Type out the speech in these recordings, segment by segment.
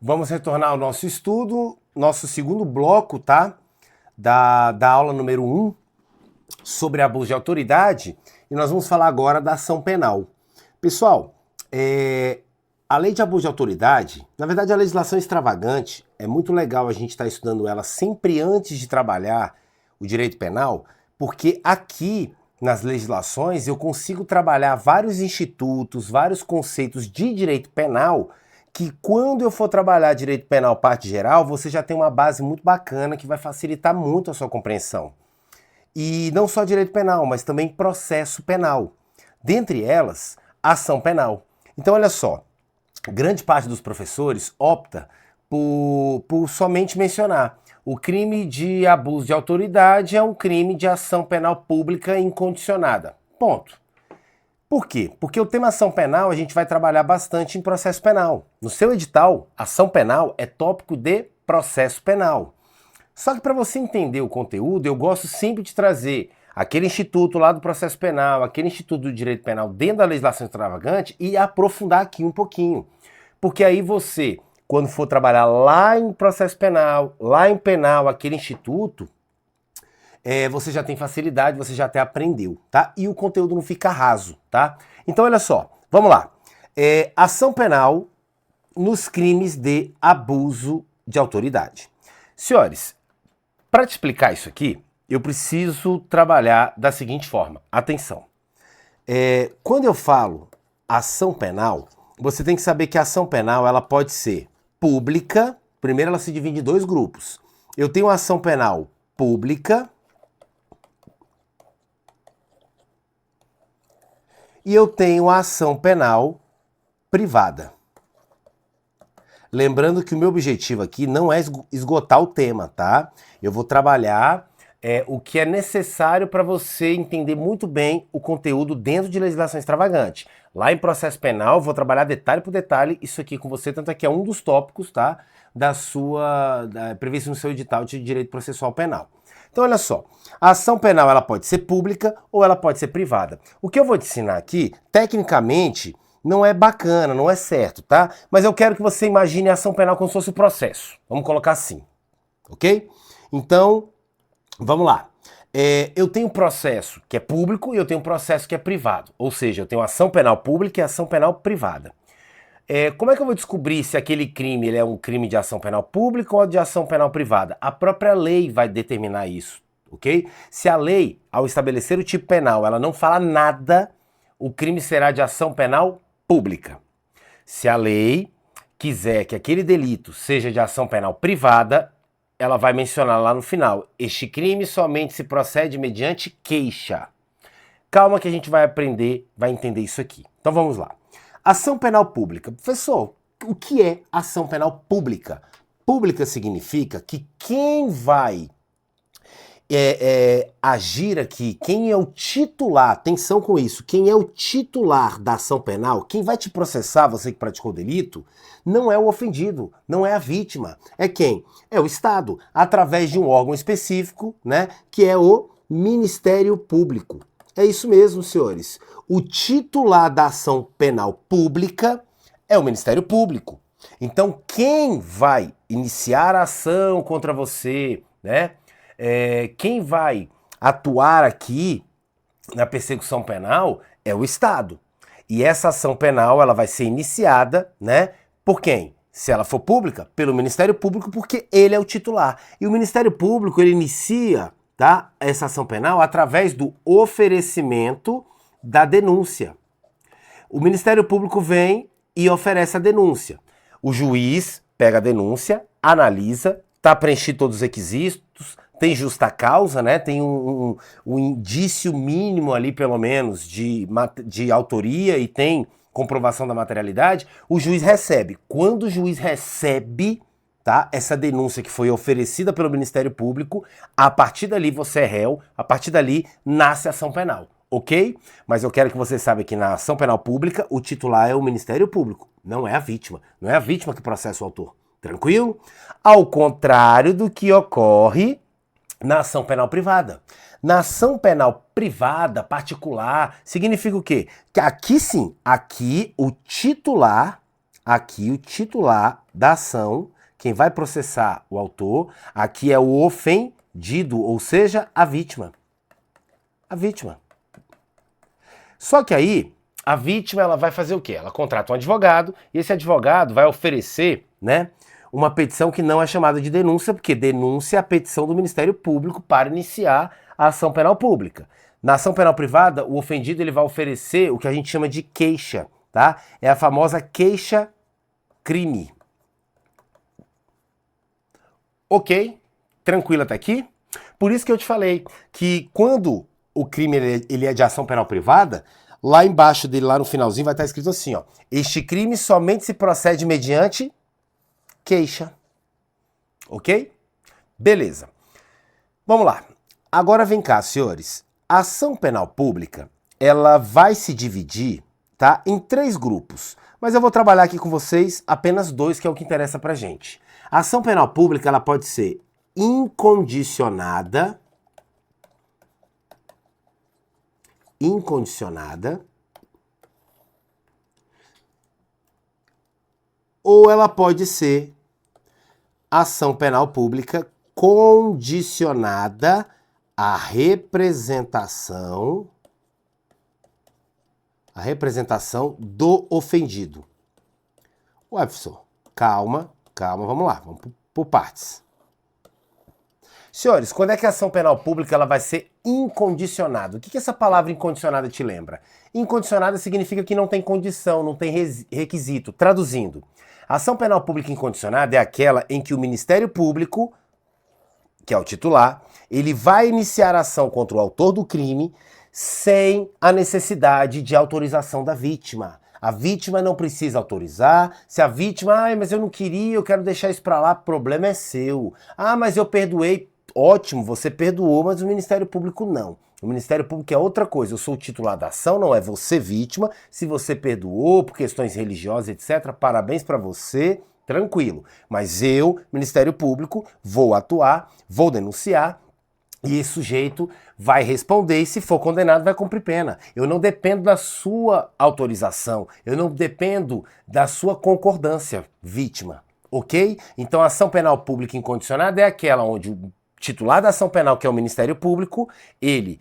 Vamos retornar ao nosso estudo, nosso segundo bloco, tá? Da aula número 1, sobre abuso de autoridade, e nós vamos falar agora da ação penal. Pessoal, a lei de abuso de autoridade, na verdade a legislação extravagante, é muito legal a gente estar estudando ela sempre antes de trabalhar o direito penal, porque aqui nas legislações eu consigo trabalhar vários institutos, vários conceitos de direito penal, que quando eu for trabalhar direito penal parte geral, você já tem uma base muito bacana que vai facilitar muito a sua compreensão. E não só direito penal, mas também processo penal. Dentre elas, ação penal. Então olha só, grande parte dos professores opta por somente mencionar o crime de abuso de autoridade é um crime de ação penal pública incondicionada. Ponto. Por quê? Porque o tema ação penal a gente vai trabalhar bastante em processo penal. No seu edital, ação penal é tópico de processo penal. Só que para você entender o conteúdo, eu gosto sempre de trazer aquele instituto lá do processo penal, aquele instituto do direito penal dentro da legislação extravagante e aprofundar aqui um pouquinho. Porque aí você, quando for trabalhar lá em processo penal, lá em penal, aquele instituto, você já tem facilidade, você já até aprendeu, tá? E o conteúdo não fica raso, tá? Então olha só, vamos lá. Ação penal nos crimes de abuso de autoridade. Senhores, para te explicar isso aqui, eu preciso trabalhar da seguinte forma. Atenção. Quando eu falo ação penal, você tem que saber que a ação penal ela pode ser pública. Primeiro ela se divide em dois grupos. Eu tenho a ação penal pública e eu tenho a ação penal privada. Lembrando que o meu objetivo aqui não é esgotar o tema, tá? Eu vou trabalhar o que é necessário para você entender muito bem o conteúdo dentro de legislação extravagante. Lá em processo penal, eu vou trabalhar detalhe por detalhe isso aqui com você, tanto é que é um dos tópicos, tá? Previsto no seu edital de direito processual penal. Então, olha só, a ação penal ela pode ser pública ou ela pode ser privada. O que eu vou te ensinar aqui, tecnicamente, não é bacana, não é certo, tá? Mas eu quero que você imagine a ação penal como se fosse o processo. Vamos colocar assim, ok? Então, vamos lá. Eu tenho um processo que é público e eu tenho um processo que é privado. Ou seja, eu tenho ação penal pública e ação penal privada. Como é que eu vou descobrir se aquele crime ele é um crime de ação penal pública ou de ação penal privada? A própria lei vai determinar isso, ok? Se a lei, ao estabelecer o tipo penal, ela não fala nada, o crime será de ação penal pública. Se a lei quiser que aquele delito seja de ação penal privada, ela vai mencionar lá no final, este crime somente se procede mediante queixa. Calma que a gente vai aprender, vai entender isso aqui. Então vamos lá. Ação penal pública. Professor, o que é ação penal pública? Pública significa que quem vai agir aqui, quem é o titular, atenção com isso, quem é o titular da ação penal, quem vai te processar, você que praticou o delito, não é o ofendido, não é a vítima. É quem? É o Estado, através de um órgão específico, né, que é o Ministério Público. É isso mesmo, senhores. O titular da ação penal pública é o Ministério Público. Então, quem vai iniciar a ação contra você, né? Quem vai atuar aqui na persecução penal é o Estado. E essa ação penal ela vai ser iniciada, né? Por quem? Se ela for pública, pelo Ministério Público, porque ele é o titular. E o Ministério Público ele inicia, tá, essa ação penal através do oferecimento da denúncia. O Ministério Público vem e oferece a denúncia. O juiz pega a denúncia, analisa, tá preenchido todos os requisitos, tem justa causa, né? Tem um indício mínimo ali, pelo menos, de autoria e tem comprovação da materialidade, o juiz recebe. Quando o juiz recebe, tá, essa denúncia que foi oferecida pelo Ministério Público, a partir dali você é réu, a partir dali nasce a ação penal, ok? Mas eu quero que você saiba que na ação penal pública, o titular é o Ministério Público, não é a vítima. Não é a vítima que processa o autor. Tranquilo? Ao contrário do que ocorre na ação penal privada. Na ação penal privada, particular, significa o quê? Que aqui sim, aqui o titular aqui o titular da ação, quem vai processar o autor, aqui é o ofendido, ou seja, a vítima. A vítima. Só que aí, a vítima ela vai fazer o quê? Ela contrata um advogado e esse advogado vai oferecer, né, uma petição que não é chamada de denúncia, porque denúncia é a petição do Ministério Público para iniciar a ação penal pública. Na ação penal privada, o ofendido ele vai oferecer o que a gente chama de queixa, tá? É a famosa queixa-crime. Ok? Tranquilo até aqui? Por isso que eu te falei que quando o crime ele é de ação penal privada, lá embaixo dele, lá no finalzinho, vai estar escrito assim, ó. Este crime somente se procede mediante queixa. Ok? Beleza. Vamos lá. Agora vem cá, senhores. A ação penal pública, ela vai se dividir, tá, em 3 grupos. Mas eu vou trabalhar aqui com vocês apenas 2, que é o que interessa pra gente. A ação penal pública, ela pode ser incondicionada, ou ela pode ser ação penal pública condicionada à representação do ofendido. Ué, professor, calma, vamos lá, vamos por partes. Senhores, quando é que a ação penal pública ela vai ser incondicionada? O que essa palavra incondicionada te lembra? Incondicionada significa que não tem condição, não tem requisito. Traduzindo, a ação penal pública incondicionada é aquela em que o Ministério Público, que é o titular, ele vai iniciar a ação contra o autor do crime sem a necessidade de autorização da vítima. A vítima não precisa autorizar. Se a vítima, mas eu não queria, eu quero deixar isso pra lá, problema é seu. Mas eu perdoei. Ótimo, você perdoou, mas o Ministério Público não. O Ministério Público é outra coisa. Eu sou o titular da ação, não é você vítima. Se você perdoou por questões religiosas, etc., parabéns pra você, tranquilo. Mas eu, Ministério Público, vou atuar, vou denunciar, e esse sujeito vai responder e, se for condenado, vai cumprir pena. Eu não dependo da sua autorização, eu não dependo da sua concordância, vítima, ok? Então a ação penal pública incondicionada é aquela onde o titular da ação penal, que é o Ministério Público, ele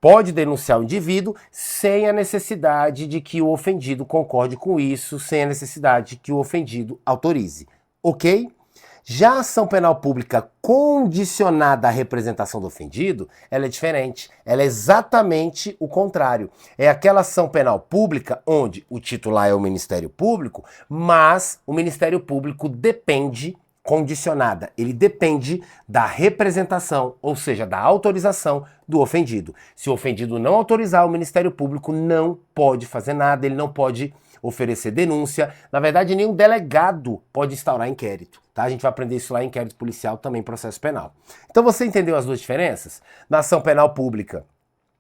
pode denunciar o indivíduo sem a necessidade de que o ofendido concorde com isso, sem a necessidade de que o ofendido autorize, ok? Já a ação penal pública condicionada à representação do ofendido, ela é diferente. Ela é exatamente o contrário. É aquela ação penal pública onde o titular é o Ministério Público, mas o Ministério Público depende, condicionada, ele depende da representação, ou seja, da autorização do ofendido. Se o ofendido não autorizar, o Ministério Público não pode fazer nada, ele não pode oferecer denúncia. Na verdade, nenhum delegado pode instaurar inquérito. Tá? A gente vai aprender isso lá em inquérito policial, também processo penal. Então você entendeu as duas diferenças? Na ação penal pública,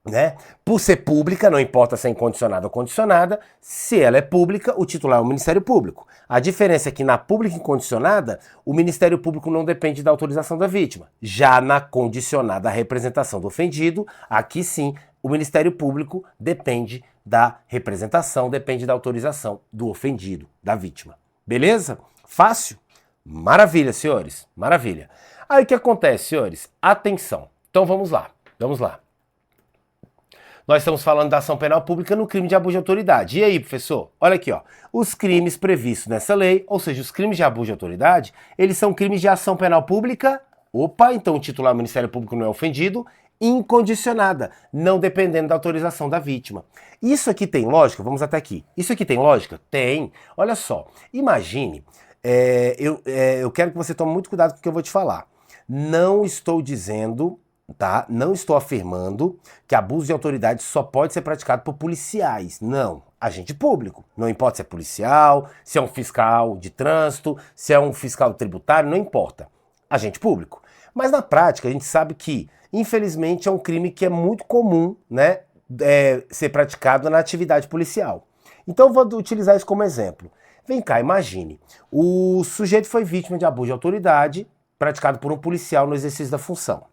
né? Por ser pública, não importa se é incondicionada ou condicionada, se ela é pública, o titular é o Ministério Público. A diferença é que na pública incondicionada, o Ministério Público não depende da autorização da vítima. Já na condicionada, a representação do ofendido, aqui sim, o Ministério Público depende da representação, depende da autorização do ofendido, da vítima. Beleza? Fácil? Maravilha, senhores, maravilha. Aí o que acontece, senhores? Atenção. Então vamos lá, vamos lá. Nós estamos falando da ação penal pública no crime de abuso de autoridade. E aí, professor? Olha aqui, ó. Os crimes previstos nessa lei, ou seja, os crimes de abuso de autoridade, eles são crimes de ação penal pública. Opa, então o titular do Ministério Público não é ofendido. Incondicionada, não dependendo da autorização da vítima. Isso aqui tem lógica? Vamos até aqui. Isso aqui tem lógica? Tem. Olha só, imagine... eu quero que você tome muito cuidado com o que eu vou te falar. Não estou dizendo, tá? Não estou afirmando que abuso de autoridade só pode ser praticado por policiais. Não. Agente público. Não importa se é policial, se é um fiscal de trânsito, se é um fiscal tributário, não importa. Agente público. Mas na prática a gente sabe que, infelizmente, é um crime que é muito comum, né, ser praticado na atividade policial. Então eu vou utilizar isso como exemplo. Vem cá, imagine, o sujeito foi vítima de abuso de autoridade praticado por um policial no exercício da função.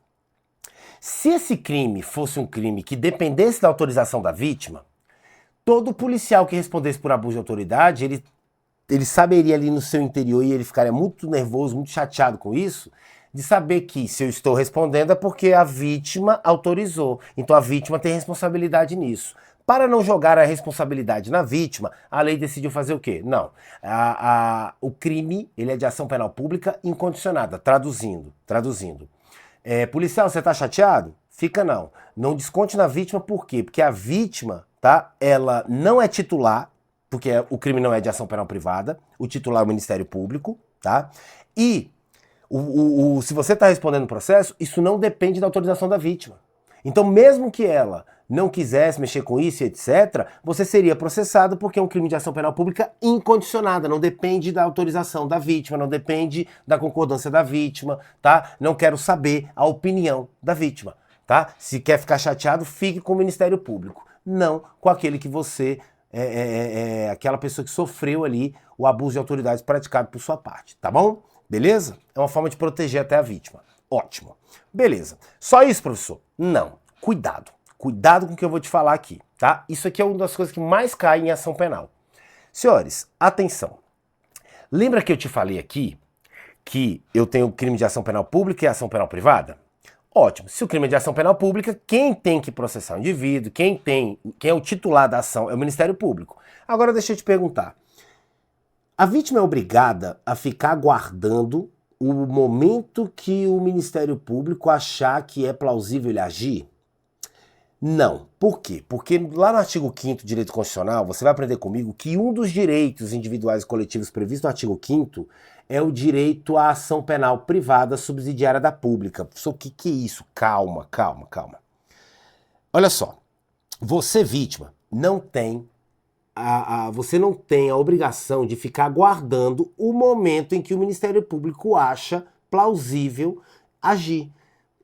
Se esse crime fosse um crime que dependesse da autorização da vítima, todo policial que respondesse por abuso de autoridade, ele ele saberia ali no seu interior e ele ficaria muito nervoso, muito chateado com isso, de saber que se eu estou respondendo é porque a vítima autorizou. Então a vítima tem responsabilidade nisso. Para não jogar a responsabilidade na vítima, a lei decidiu fazer o quê? Não. O crime, ele é de ação penal pública incondicionada. Traduzindo. Policial, você tá chateado? Fica não. Não desconte na vítima, por quê? Porque a vítima, tá? Ela não é titular, porque o crime não é de ação penal privada. O titular é o Ministério Público, tá? E se você está respondendo o processo, isso não depende da autorização da vítima. Então, mesmo que ela não quisesse mexer com isso, etc., você seria processado porque é um crime de ação penal pública incondicionada, não depende da autorização da vítima, não depende da concordância da vítima, tá? Não quero saber a opinião da vítima, tá? Se quer ficar chateado, fique com o Ministério Público, não com aquele que você aquela pessoa que sofreu ali o abuso de autoridade praticado por sua parte, tá bom? Beleza? É uma forma de proteger até a vítima. Ótimo. Beleza. Só isso, professor? Não. Cuidado. Cuidado com o que eu vou te falar aqui, tá? Isso aqui é uma das coisas que mais cai em ação penal. Senhores, atenção. Lembra que eu te falei aqui que eu tenho crime de ação penal pública e ação penal privada? Ótimo. Se o crime é de ação penal pública, quem tem que processar o indivíduo, quem é o titular da ação é o Ministério Público. Agora deixa eu te perguntar. A vítima é obrigada a ficar aguardando o momento que o Ministério Público achar que é plausível ele agir? Não. Por quê? Porque lá no artigo 5º do Direito Constitucional, você vai aprender comigo que um dos direitos individuais e coletivos previstos no artigo 5º é o direito à ação penal privada subsidiária da pública. Professor, o que é isso? Calma. Olha só, você vítima não tem você não tem a obrigação de ficar aguardando o momento em que o Ministério Público acha plausível agir.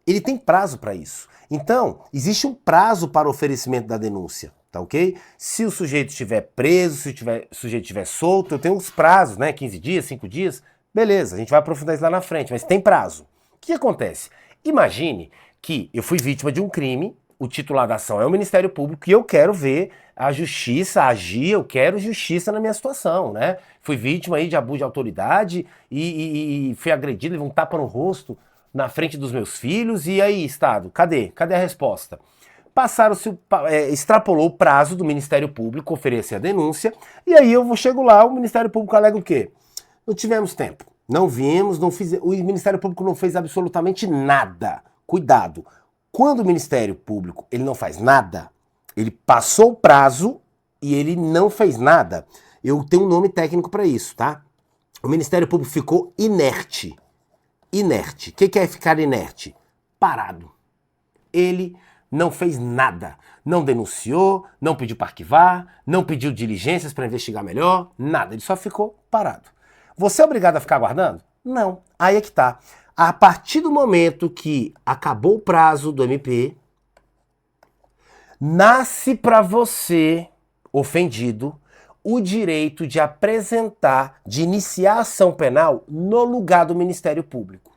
Ele tem prazo para isso. Então, existe um prazo para o oferecimento da denúncia, tá ok? Se o sujeito estiver preso, se o sujeito estiver solto, eu tenho uns prazos, né? 15 dias, 5 dias, beleza, a gente vai aprofundar isso lá na frente, mas tem prazo. O que acontece? Imagine que eu fui vítima de um crime, o titular da ação é o Ministério Público e eu quero ver a justiça agir, eu quero justiça na minha situação, né? Fui vítima aí de abuso de autoridade e fui agredido, levei um tapa no rosto na frente dos meus filhos, e aí, Estado, cadê? Cadê a resposta? Extrapolou o prazo do Ministério Público oferecer a denúncia, e aí eu chego lá, o Ministério Público alega o quê? Não tivemos tempo, não viemos, o Ministério Público não fez absolutamente nada. Cuidado, quando o Ministério Público ele não faz nada, ele passou o prazo e ele não fez nada, eu tenho um nome técnico para isso, tá? O Ministério Público ficou inerte. Inerte. O que é ficar inerte? Parado. Ele não fez nada. Não denunciou, não pediu para arquivar, não pediu diligências para investigar melhor, nada. Ele só ficou parado. Você é obrigado a ficar aguardando? Não. Aí é que tá. A partir do momento que acabou o prazo do MP, nasce para você, ofendido, o direito de apresentar, de iniciar ação penal no lugar do Ministério Público,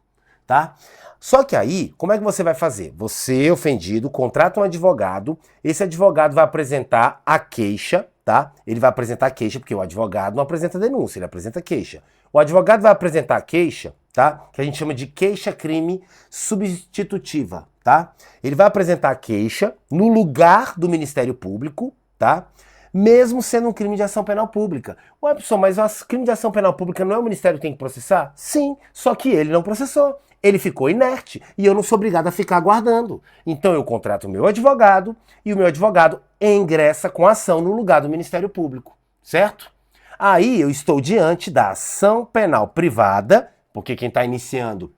tá? Só que aí, como é que você vai fazer? Você, ofendido, contrata um advogado, esse advogado vai apresentar a queixa, tá? Ele vai apresentar a queixa, porque o advogado não apresenta denúncia, ele apresenta queixa. O advogado vai apresentar a queixa, tá? Que a gente chama de queixa-crime substitutiva, tá? Ele vai apresentar a queixa no lugar do Ministério Público, tá? Mesmo sendo um crime de ação penal pública. Ué, pessoal, mas o crime de ação penal pública não é o Ministério que tem que processar? Sim, só que ele não processou. Ele ficou inerte e eu não sou obrigado a ficar aguardando. Então eu contrato o meu advogado e o meu advogado ingressa com a ação no lugar do Ministério Público, certo? Aí eu estou diante da ação penal privada, porque quem está iniciando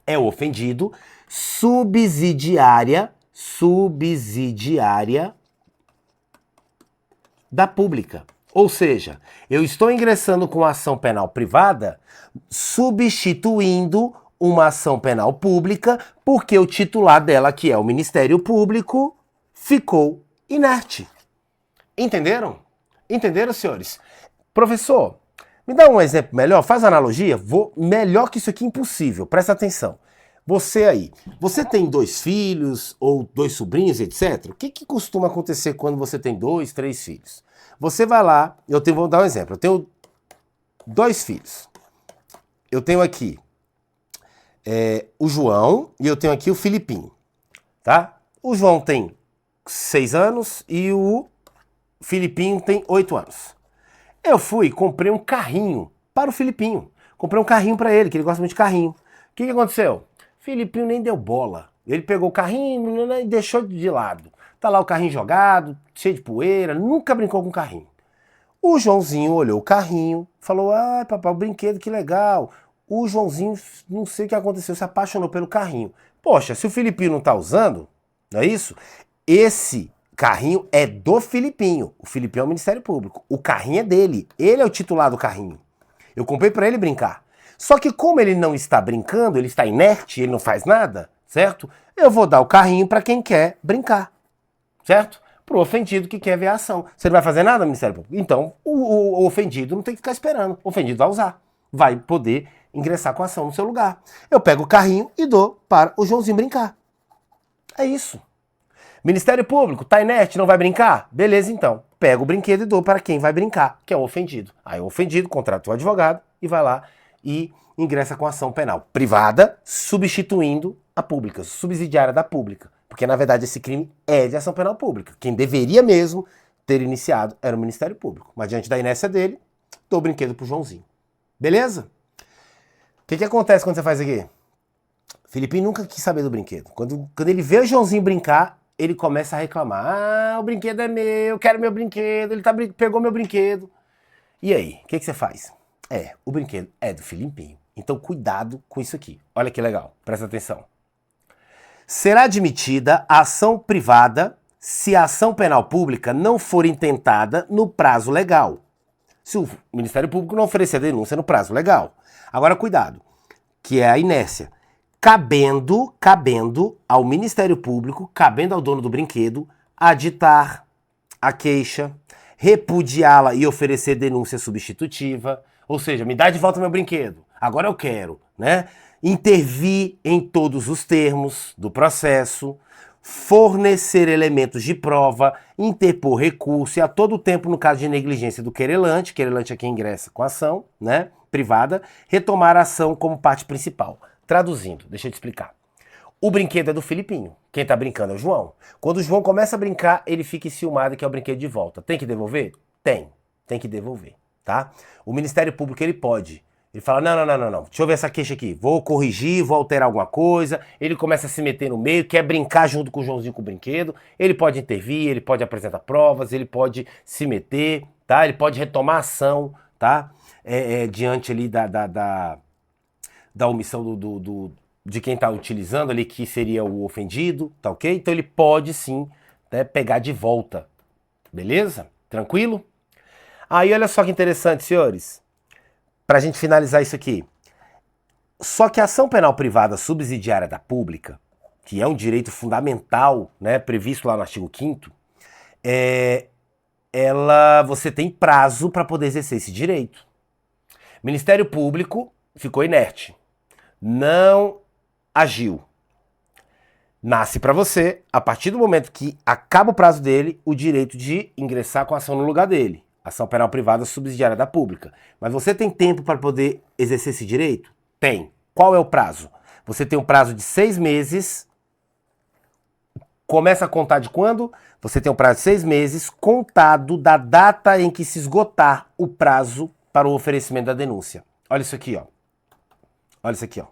é o ofendido, subsidiária da pública. Ou seja, eu estou ingressando com a ação penal privada, substituindo uma ação penal pública, porque o titular dela, que é o Ministério Público, ficou inerte. Entenderam? Entenderam, senhores? Professor, me dá um exemplo melhor, faz analogia? Melhor que isso aqui, impossível, presta atenção. Você aí, você tem 2 filhos ou 2 sobrinhos, etc. O que costuma acontecer quando você tem 2, 3 filhos? Você vai lá, vou dar um exemplo, eu tenho 2 filhos. Eu tenho aqui o João e eu tenho aqui o Filipinho, tá? O João tem 6 anos e o Filipinho tem 8 anos. Eu fui e comprei um carrinho para o Filipinho. Comprei um carrinho para ele, que ele gosta muito de carrinho. O que aconteceu? Filipinho nem deu bola. Ele pegou o carrinho e deixou de lado. Tá lá o carrinho jogado, cheio de poeira, nunca brincou com o carrinho. O Joãozinho olhou o carrinho, falou, ah, papai, o brinquedo, que legal. O Joãozinho, não sei o que aconteceu, se apaixonou pelo carrinho. Poxa, se o Filipinho não tá usando, não é isso? Esse carrinho é do Filipinho. O Filipinho é o Ministério Público. O carrinho é dele. Ele é o titular do carrinho. Eu comprei para ele brincar. Só que como ele não está brincando, ele está inerte, ele não faz nada, certo? Eu vou dar o carrinho para quem quer brincar, certo? Pro ofendido que quer ver a ação. Você não vai fazer nada, Ministério Público? Então, o ofendido não tem que ficar esperando. O ofendido vai usar. Vai poder ingressar com a ação no seu lugar. Eu pego o carrinho e dou para o Joãozinho brincar. É isso. Ministério Público, tá inerte, não vai brincar? Beleza, então. Pego o brinquedo e dou para quem vai brincar, que é o ofendido. Aí o ofendido contrata o advogado e vai lá e ingressa com ação penal privada, substituindo a pública, subsidiária da pública. Porque, na verdade, esse crime é de ação penal pública. Quem deveria mesmo ter iniciado era o Ministério Público. Mas, diante da inércia dele, dou o brinquedo pro Joãozinho. Beleza? O que acontece quando você faz aqui? Filipinho nunca quis saber do brinquedo. Quando ele vê o Joãozinho brincar, ele começa a reclamar. Ah, o brinquedo é meu, eu quero meu brinquedo, ele pegou meu brinquedo. E aí, o que você faz? O brinquedo é do Filipinho. Então, cuidado com isso aqui. Olha que legal, presta atenção. Será admitida a ação privada se a ação penal pública não for intentada no prazo legal. Se o Ministério Público não oferecer a denúncia no prazo legal. Agora, cuidado, que é a inércia. Cabendo ao Ministério Público, cabendo ao dono do brinquedo, aditar a queixa, repudiá-la e oferecer denúncia substitutiva. Ou seja, me dá de volta meu brinquedo, agora eu quero, né? Intervir em todos os termos do processo, fornecer elementos de prova, interpor recurso e a todo tempo, no caso de negligência do querelante é quem ingressa com a ação, né, privada, retomar a ação como parte principal. Traduzindo, deixa eu te explicar. O brinquedo é do Filipinho. Quem tá brincando é o João. Quando o João começa a brincar, ele fica enciumado que é o brinquedo de volta. Tem que devolver? Tem que devolver, tá? O Ministério Público, ele pode. Ele fala, não. Deixa eu ver essa queixa aqui. Vou corrigir, vou alterar alguma coisa. Ele começa a se meter no meio, quer brincar junto com o Joãozinho com o brinquedo. Ele pode intervir, ele pode apresentar provas, ele pode se meter, tá? Ele pode retomar a ação, tá? Diante ali da omissão de quem está utilizando ali, que seria o ofendido, tá ok? Então ele pode sim, né, pegar de volta, beleza? Tranquilo? Aí olha só que interessante, senhores, pra gente finalizar isso aqui. Só que a ação penal privada subsidiária da pública, que é um direito fundamental, né, previsto lá no artigo 5º, você tem prazo para poder exercer esse direito. Ministério Público ficou inerte. Não agiu. Nasce para você, a partir do momento que acaba o prazo dele, o direito de ingressar com a ação no lugar dele. Ação penal privada subsidiária da pública. Mas você tem tempo para poder exercer esse direito? Tem. Qual é o prazo? Você tem um prazo de 6 meses. Começa a contar de quando? Você tem um prazo de 6 meses, contado da data em que se esgotar o prazo para o oferecimento da denúncia. Olha isso aqui, ó. Olha isso aqui, ó.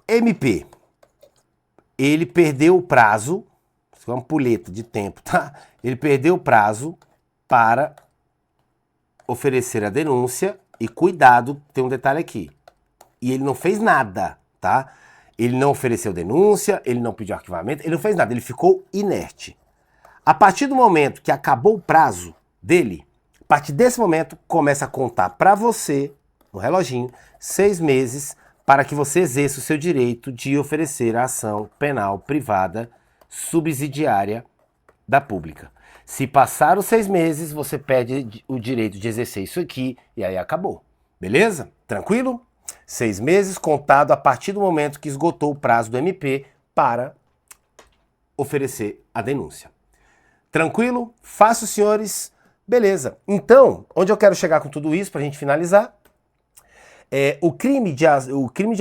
MP. Ele perdeu o prazo, isso é uma ampulheta de tempo, tá? Ele perdeu o prazo para oferecer a denúncia e cuidado, tem um detalhe aqui. E ele não fez nada, tá? Ele não ofereceu denúncia, ele não pediu arquivamento, ele não fez nada, ele ficou inerte. A partir do momento que acabou o prazo dele, a partir desse momento, começa a contar para você, no reloginho, 6 meses para que você exerça o seu direito de oferecer a ação penal privada subsidiária da pública. Se passar os 6 meses, você perde o direito de exercer isso aqui e aí acabou. Beleza? Tranquilo? 6 meses contado a partir do momento que esgotou o prazo do MP para oferecer a denúncia. Tranquilo? Fácil, senhores? Beleza. Então, onde eu quero chegar com tudo isso, pra gente finalizar, o crime de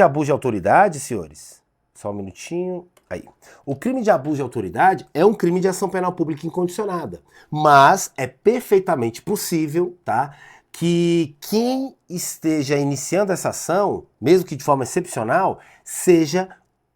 abuso de autoridade, senhores, só um minutinho, aí. O crime de abuso de autoridade é um crime de ação penal pública incondicionada, mas é perfeitamente possível, tá, que quem esteja iniciando essa ação, mesmo que de forma excepcional, seja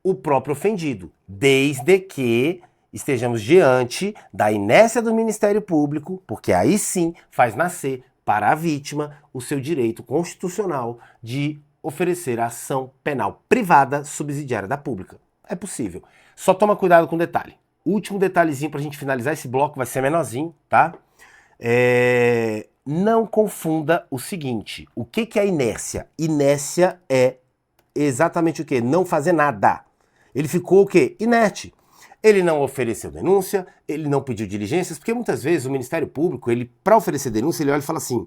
o próprio ofendido, desde que estejamos diante da inércia do Ministério Público, porque aí sim faz nascer para a vítima o seu direito constitucional de oferecer ação penal privada subsidiária da pública. É possível. Só toma cuidado com o detalhe. Último detalhezinho pra gente finalizar, esse bloco vai ser menorzinho, tá? Não confunda o seguinte, o que é inércia? Inércia é exatamente o quê? Não fazer nada. Ele ficou o quê? Inerte. Ele não ofereceu denúncia, ele não pediu diligências, porque muitas vezes o Ministério Público, ele para oferecer denúncia, ele olha e fala assim,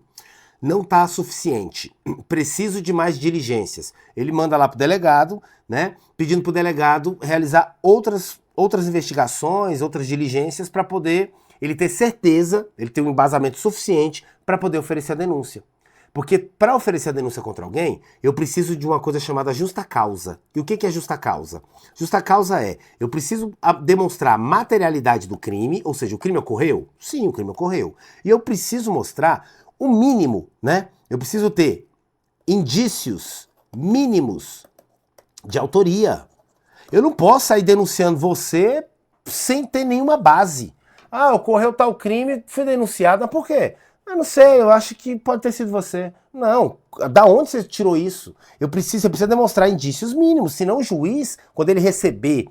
não está suficiente, preciso de mais diligências. Ele manda lá para o delegado, né, pedindo para o delegado realizar outras investigações, outras diligências para poder ele ter certeza, ele ter um embasamento suficiente para poder oferecer a denúncia. Porque para oferecer a denúncia contra alguém, eu preciso de uma coisa chamada justa causa. E o que é justa causa? Justa causa é, eu preciso demonstrar a materialidade do crime, ou seja, o crime ocorreu? Sim, o crime ocorreu. E eu preciso mostrar o mínimo, né? Eu preciso ter indícios mínimos de autoria. Eu não posso sair denunciando você sem ter nenhuma base. Ah, ocorreu tal crime, fui denunciado. Mas por quê? Eu não sei, eu acho que pode ter sido você. Não, da onde você tirou isso? Você precisa demonstrar indícios mínimos, senão o juiz, quando ele receber,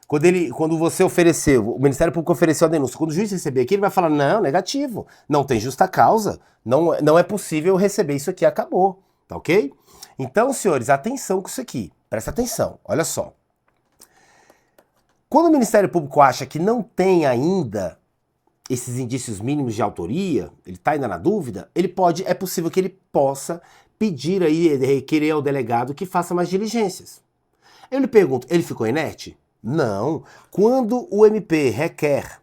quando você ofereceu, o Ministério Público ofereceu a denúncia, quando o juiz receber aqui, ele vai falar, não, negativo, não tem justa causa, não é possível receber isso aqui, acabou, tá ok? Então, senhores, atenção com isso aqui, presta atenção, olha só. Quando o Ministério Público acha que não tem ainda esses indícios mínimos de autoria, ele está ainda na dúvida, é possível que ele possa pedir aí, requerer ao delegado que faça mais diligências. Eu lhe pergunto, ele ficou inerte? Não. Quando o MP requer,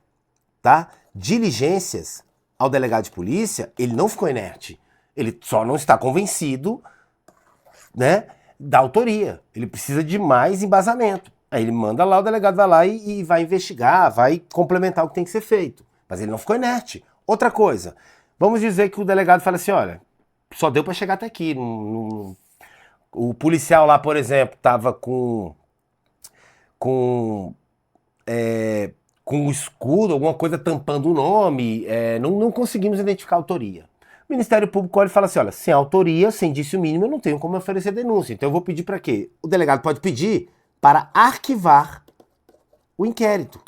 tá, diligências ao delegado de polícia, ele não ficou inerte. Ele só não está convencido, né, da autoria. Ele precisa de mais embasamento. Aí ele manda lá, o delegado vai lá e vai investigar, vai complementar o que tem que ser feito. Mas ele não ficou inerte. Outra coisa, vamos dizer que o delegado fala assim, olha, só deu para chegar até aqui. O policial lá, por exemplo, estava com um escudo, alguma coisa tampando o nome, não conseguimos identificar a autoria. O Ministério Público olha e fala assim, olha, sem autoria, sem indício mínimo, eu não tenho como oferecer denúncia. Então eu vou pedir para quê? O delegado pode pedir para arquivar o inquérito.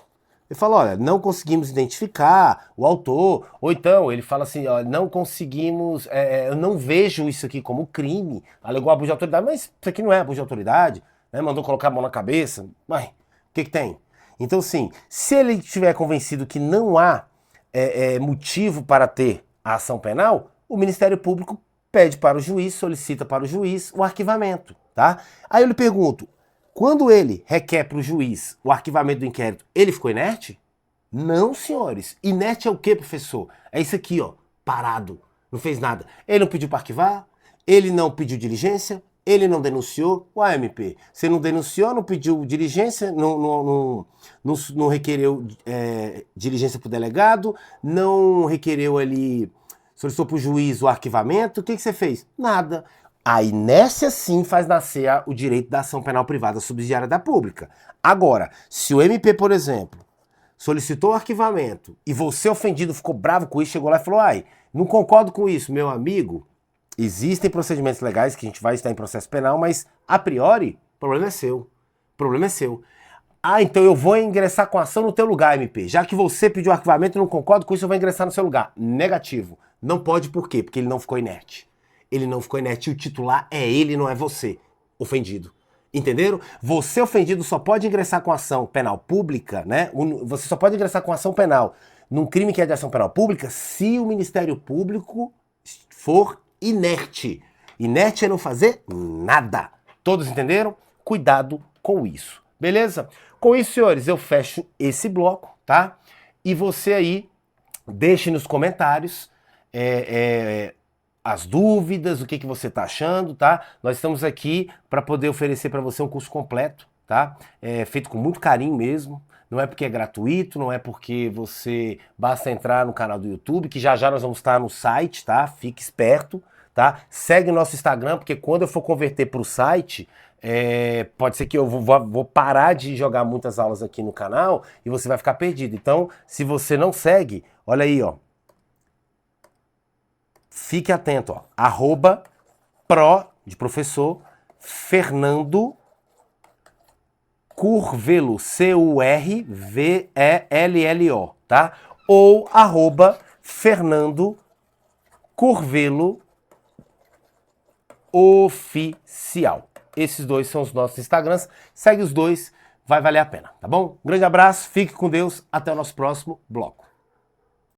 Ele fala, olha, não conseguimos identificar o autor, ou então ele fala assim, olha, não conseguimos, eu não vejo isso aqui como crime, alegou abuso de autoridade, mas isso aqui não é abuso de autoridade, né? Mandou colocar a mão na cabeça, mas o que tem? Então, sim, se ele estiver convencido que não há motivo para ter a ação penal, o Ministério Público pede para o juiz, solicita para o juiz o arquivamento, tá? Aí eu lhe pergunto, quando ele requer para o juiz o arquivamento do inquérito, ele ficou inerte? Não, senhores. Inerte é o quê, professor? É isso aqui, ó, parado, não fez nada. Ele não pediu para arquivar, ele não pediu diligência, ele não denunciou. O AMP, você não denunciou, não pediu diligência, não requereu diligência para o delegado, não requereu ali, solicitou para o juiz o arquivamento, o que você fez? Nada. A inércia sim faz nascer o direito da ação penal privada subsidiária da pública. Agora, se o MP, por exemplo, solicitou o arquivamento e você, ofendido, ficou bravo com isso, chegou lá e falou, ai, não concordo com isso, meu amigo, existem procedimentos legais que a gente vai estar em processo penal, mas a priori, o problema é seu. O problema é seu. Ah, então eu vou ingressar com ação no teu lugar, MP. Já que você pediu arquivamento e não concordo com isso, eu vou ingressar no seu lugar. Negativo. Não pode, por quê? Porque ele não ficou inerte. Ele não ficou inerte. O titular é ele, não é você, ofendido. Entenderam? Você, ofendido, só pode ingressar com ação penal pública, né? Você só pode ingressar com ação penal num crime que é de ação penal pública se o Ministério Público for inerte. Inerte é não fazer nada. Todos entenderam? Cuidado com isso. Beleza? Com isso, senhores, eu fecho esse bloco, tá? E você aí, deixe nos comentários as dúvidas, o que você está achando, tá? Nós estamos aqui para poder oferecer para você um curso completo, tá? Feito com muito carinho mesmo. Não é porque é gratuito, não é porque você basta entrar no canal do YouTube, que já já nós vamos estar no site, tá? Fique esperto, tá? Segue nosso Instagram, porque quando eu for converter para o site, pode ser que eu vou parar de jogar muitas aulas aqui no canal e você vai ficar perdido. Então, se você não segue, olha aí, ó. Fique atento, ó. @pro de professor Fernando Curvelo, Curvello, tá? Ou @Fernando Curvelo Oficial. Esses dois são os nossos Instagrams. Segue os dois, vai valer a pena, tá bom? Um grande abraço, fique com Deus, até o nosso próximo bloco.